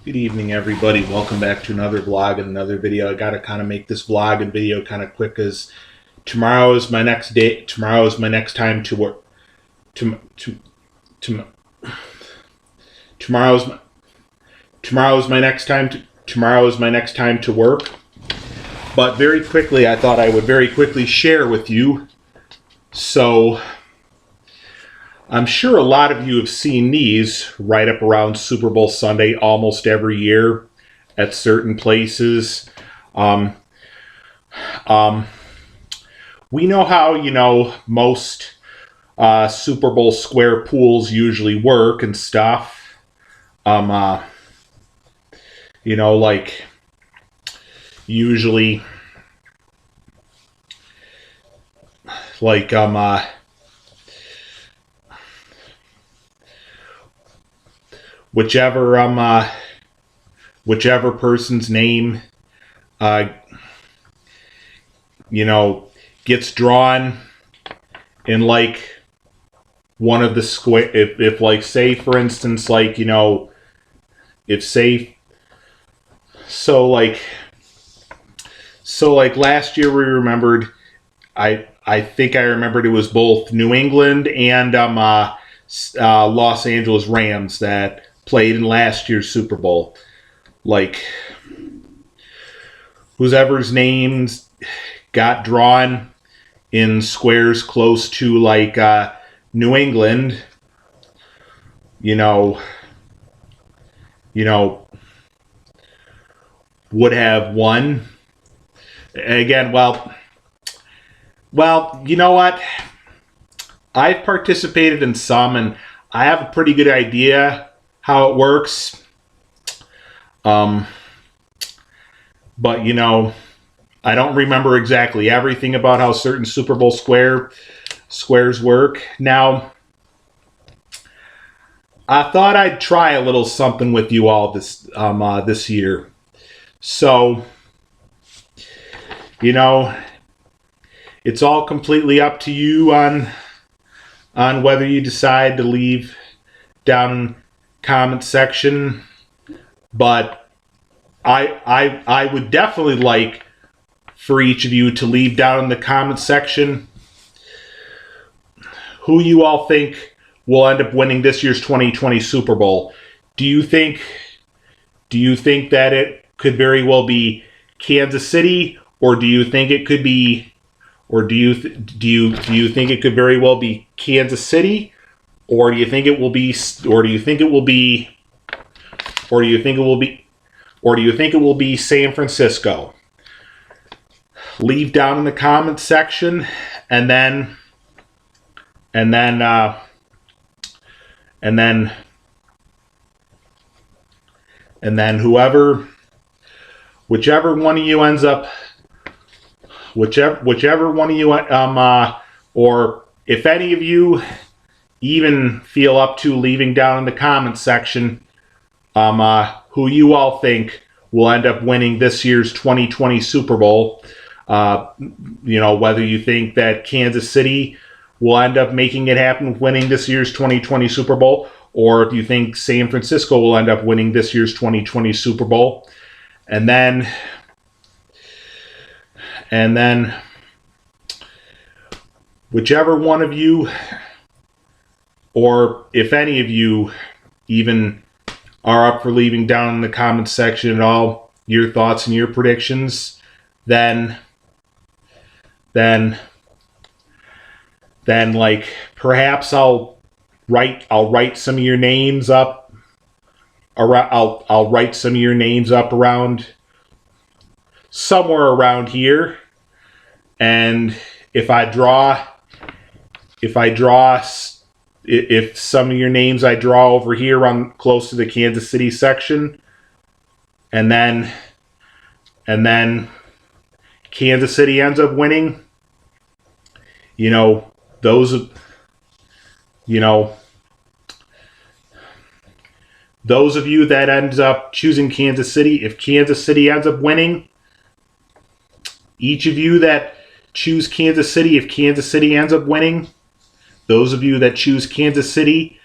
Good evening, everybody. Welcome back to another vlog and another video. I got to kind of make this vlog and video kind of quick because tomorrow is my next day. Tomorrow is my next time to work. Tomorrow's my tomorrow is my next time to work. But very quickly, I thought I would very quickly share with you. So I'm sure a lot of you have seen these right up around Super Bowl Sunday almost every year at certain places. We know how, most Super Bowl square pools usually work and stuff. Like usually, like, whichever person's name gets drawn in like one of the square, if like, say for instance, like, if say so like last year we remembered, I think I remembered it was both New England and Los Angeles Rams that played in last year's Super Bowl. Like, whoever's names got drawn in squares close to like New England, would have won. Again, well, you know what? I've participated in some, and I have a pretty good idea how it works. But I don't remember exactly everything about how certain Super Bowl squares work. Now, I thought I'd try a little something with you all this year. So, it's all completely up to you on whether you decide to leave down in the comment section. But I would definitely like for each of you to leave down in the comment section who you all think will end up winning this year's 2020 Super Bowl. Do you think that it could very well be Kansas City, or do you think it could be, or do you think it could very well be Kansas City, or do you think it will be, or do you think it will be, or do you think it will be, or do you think it will be San Francisco? Leave down in the comments section, and then whichever one of you ends up, whichever one of you, or if any of you even feel up to leaving down in the comments section, who you all think will end up winning this year's 2020 Super Bowl. Whether you think that Kansas City will end up making it happen, winning this year's 2020 Super Bowl, or if you think San Francisco will end up winning this year's 2020 Super Bowl. And then whichever one of you, or if any of you even are up for leaving down in the comments section at all your thoughts and your predictions, then like perhaps I'll write some of your names up around, I'll write some of your names up around somewhere around here, and if some of your names I draw over here on close to the Kansas City section, and then Kansas City ends up winning, those of you that ends up choosing Kansas City, if Kansas City ends up winning, each of you that choose Kansas City, if Kansas City ends up winning, those of you that choose Kansas City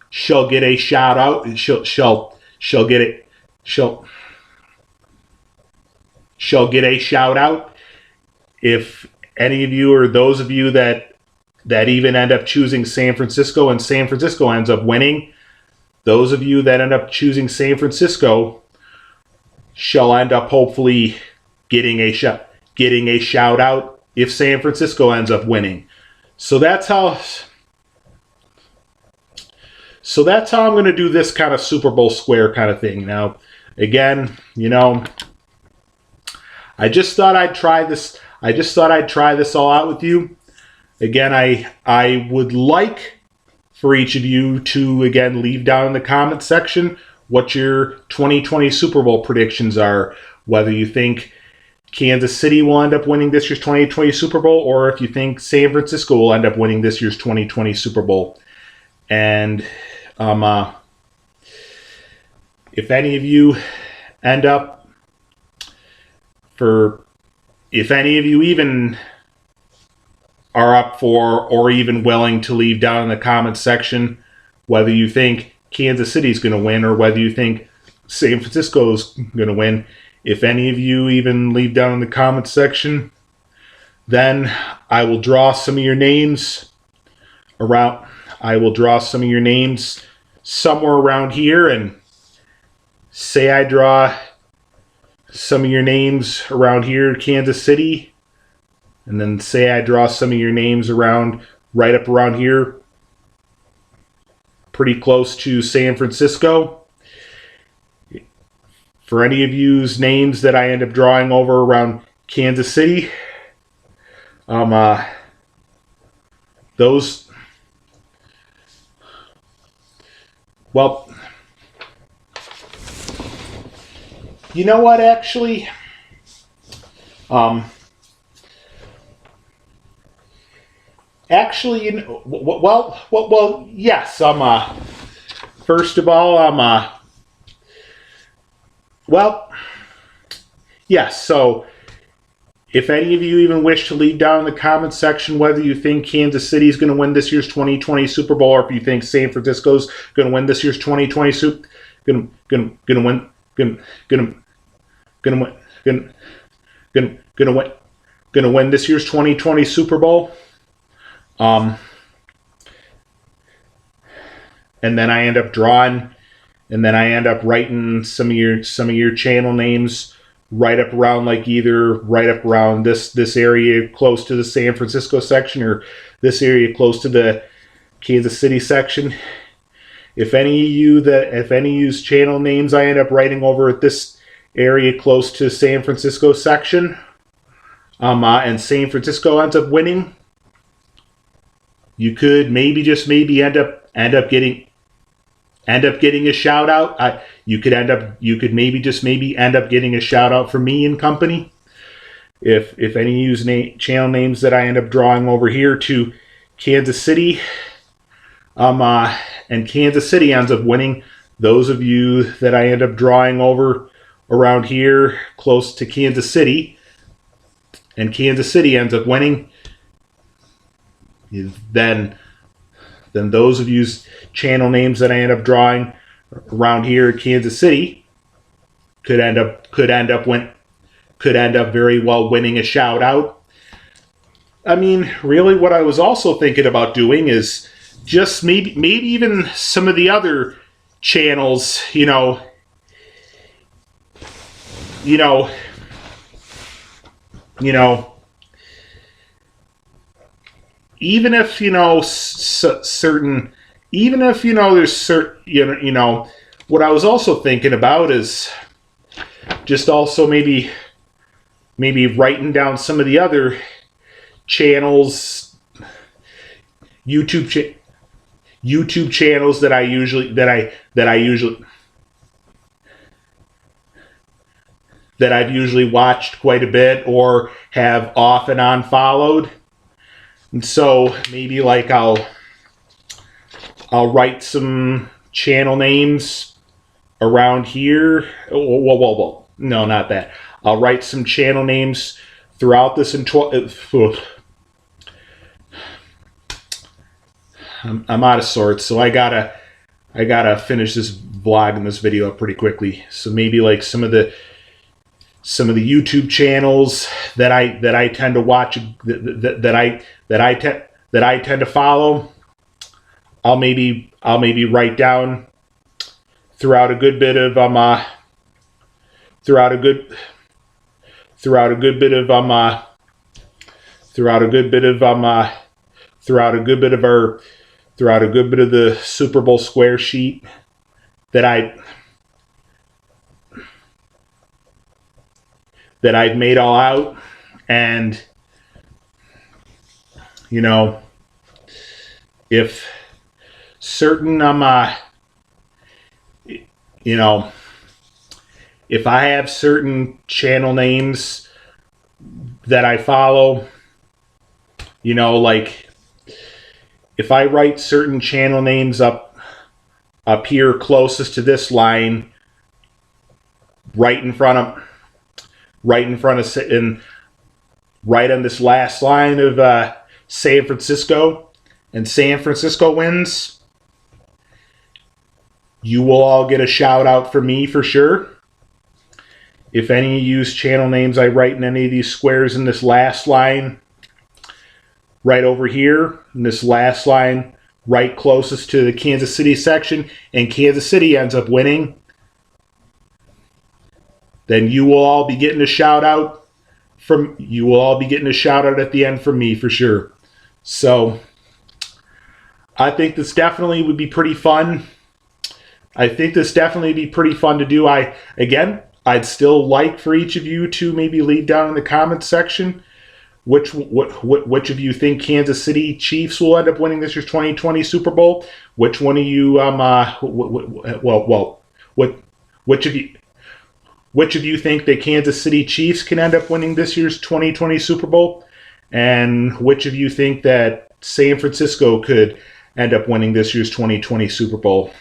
shall get a shout out. Shall get it. she'll get a shout out. If any of you, or those of you that even end up choosing San Francisco and San Francisco ends up winning, those of you that end up choosing San Francisco shall end up hopefully getting a shout out if San Francisco ends up winning. So that's how I'm going to do this kind of Super Bowl square kind of thing. Now, again, I just thought I'd try this. I just thought I'd try this all out with you. Again, I would like for each of you to, again, leave down in the comment section what your 2020 Super Bowl predictions are. Whether you think Kansas City will end up winning this year's 2020 Super Bowl, or if you think San Francisco will end up winning this year's 2020 Super Bowl. And if any of you end up if any of you even are up for or even willing to leave down in the comments section whether you think Kansas City's going to win or whether you think San Francisco's going to win, if any of you even leave down in the comments section, then I will draw some of your names around. I will draw some of your names somewhere around here, and say I draw some of your names around here, Kansas City, and then say I draw some of your names around right up around here, pretty close to San Francisco. For any of you's names that I end up drawing over around Kansas City, those, well, you know what, actually, well, yes, first of all, well, yes, so if any of you even wish to leave down in the comments section whether you think Kansas City is going to win this year's 2020 Super Bowl, or if you think San Francisco's going to win this year's 2020 Super, going to win this year's 2020 Super Bowl, and then I end up drawing, and then I end up writing some of your channel names right up around, like either right up around this area close to the San Francisco section, or this area close to the Kansas City section. If any of you's channel names I end up writing over at this area close to San Francisco section, and San Francisco ends up winning, you could maybe, just maybe, end up getting a shout out. You could maybe, just maybe, end up getting a shout out from me and company. If any of you channel names that I end up drawing over here to Kansas City, and Kansas City ends up winning, those of you that I end up drawing over around here close to Kansas City, and Kansas City ends up winning, then those of you's channel names that I end up drawing around here at Kansas City could end up very well winning a shout out. I mean, really, what I was also thinking about doing is just maybe even some of the other channels, even if certain, even if there's certain, what I was also thinking about is just also maybe writing down some of the other channels, YouTube channels that I've usually watched quite a bit or have off and on followed. And so maybe like I'll write some channel names around here. Whoa. No, not that. I'll write some channel names throughout this. I'm out of sorts, so I gotta gotta finish this vlog and this video up pretty quickly. So maybe like some of the YouTube channels that I tend to watch, that I tend to follow, I'll maybe write down throughout a good bit of the Super Bowl square sheet that I've made all out. And you know, if certain you know, if I have certain channel names that I follow, you know, like if I write certain channel names up here closest to this line, right on this last line of San Francisco, and San Francisco wins, you will all get a shout out from me for sure. If any of you use channel names I write in any of these squares in this last line, right over here, in this last line, right closest to the Kansas City section, and Kansas City ends up winning, then you will all be getting a shout out at the end from me for sure. So I think this definitely would be pretty fun. To do. I'd still like for each of you to maybe leave down in the comments section which of you think Kansas City Chiefs will end up winning this year's 2020 Super Bowl. Which one of you which of you think the Kansas City Chiefs can end up winning this year's 2020 Super Bowl? And which of you think that San Francisco could end up winning this year's 2020 Super Bowl?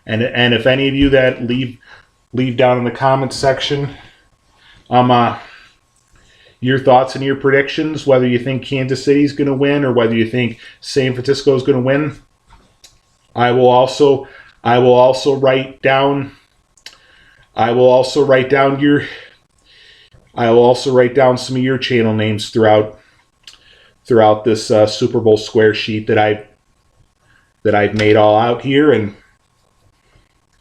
And if any of you that leave down in the comments section your thoughts and your predictions, whether you think Kansas City is going to win or whether you think San Francisco is going to win. I will also write down some of your channel names throughout this Super Bowl square sheet that I've made all out here,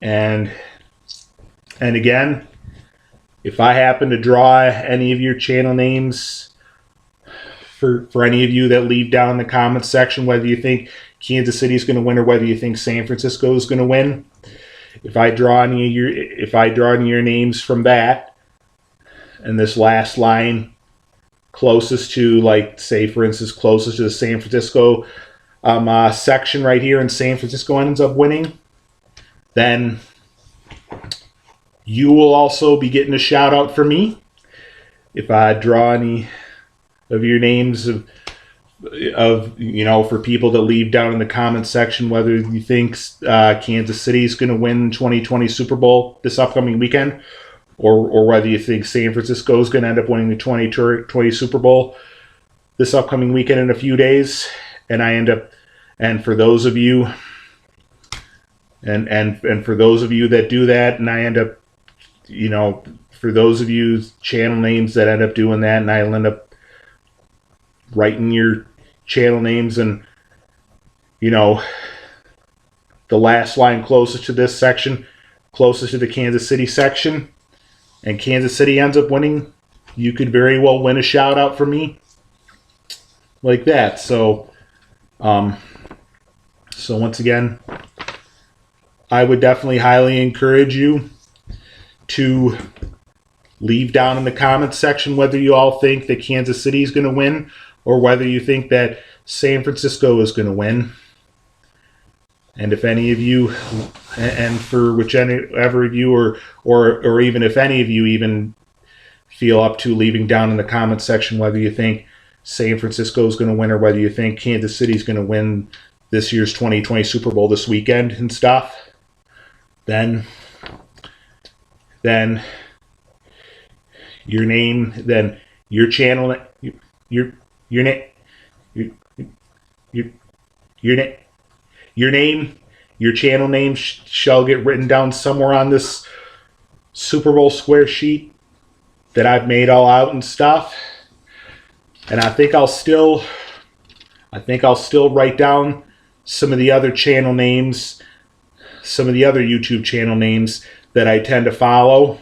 and again, if I happen to draw any of your channel names for any of you that leave down in the comments section, whether you think Kansas City is going to win or whether you think San Francisco is going to win, if I draw any of your names from that, and this last line closest to, like, say for instance, closest to the San Francisco section right here, and San Francisco ends up winning, then you will also be getting a shout out from me. If I draw any of your names of for people that leave down in the comments section whether you think Kansas City is going to win 2020 Super Bowl this upcoming weekend, or whether you think San Francisco is going to end up winning the 2020 Super Bowl this upcoming weekend in a few days, and for those of you that do that, and I end up, for those of you channel names that end up doing that, and I'll end up writing your channel names and, the last line closest to this section, closest to the Kansas City section, and Kansas City ends up winning, you could very well win a shout out from me like that. So once again, I would definitely highly encourage you to leave down in the comments section whether you all think that Kansas City is going to win or whether you think that San Francisco is going to win. And if any of you, and for whichever of you, or even if any of you even feel up to leaving down in the comments section whether you think San Francisco is going to win or whether you think Kansas City is going to win this year's 2020 Super Bowl this weekend and stuff, then your name, then your channel, your name Your channel name shall get written down somewhere on this Super Bowl square sheet that I've made all out and stuff. And I think I'll still write down some of the other channel names, some of the other YouTube channel names that I tend to follow.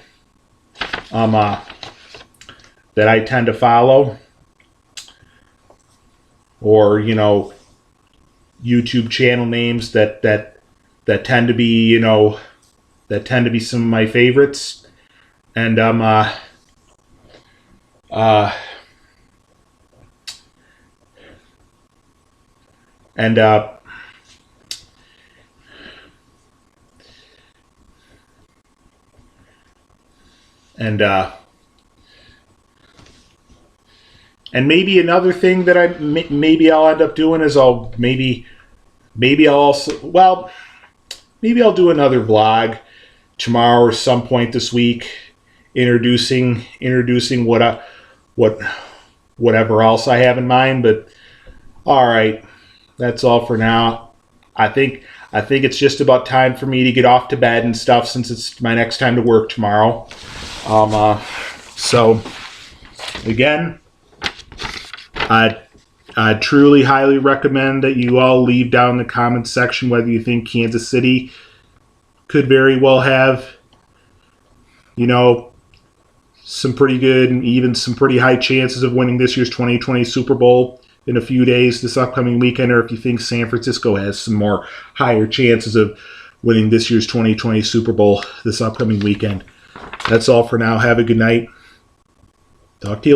Or, you know, YouTube channel names that tend to be, you know, that tend to be some of my favorites. And and maybe another thing that maybe I'll end up doing is maybe I'll do another vlog tomorrow or some point this week, introducing whatever else I have in mind. But all right, that's all for now. I think it's just about time for me to get off to bed and stuff, since it's my next time to work tomorrow. So again, I truly highly recommend that you all leave down in the comments section whether you think Kansas City could very well have, you know, some pretty good and even some pretty high chances of winning this year's 2020 Super Bowl in a few days this upcoming weekend, or if you think San Francisco has some more higher chances of winning this year's 2020 Super Bowl this upcoming weekend. That's all for now. Have a good night. Talk to you later.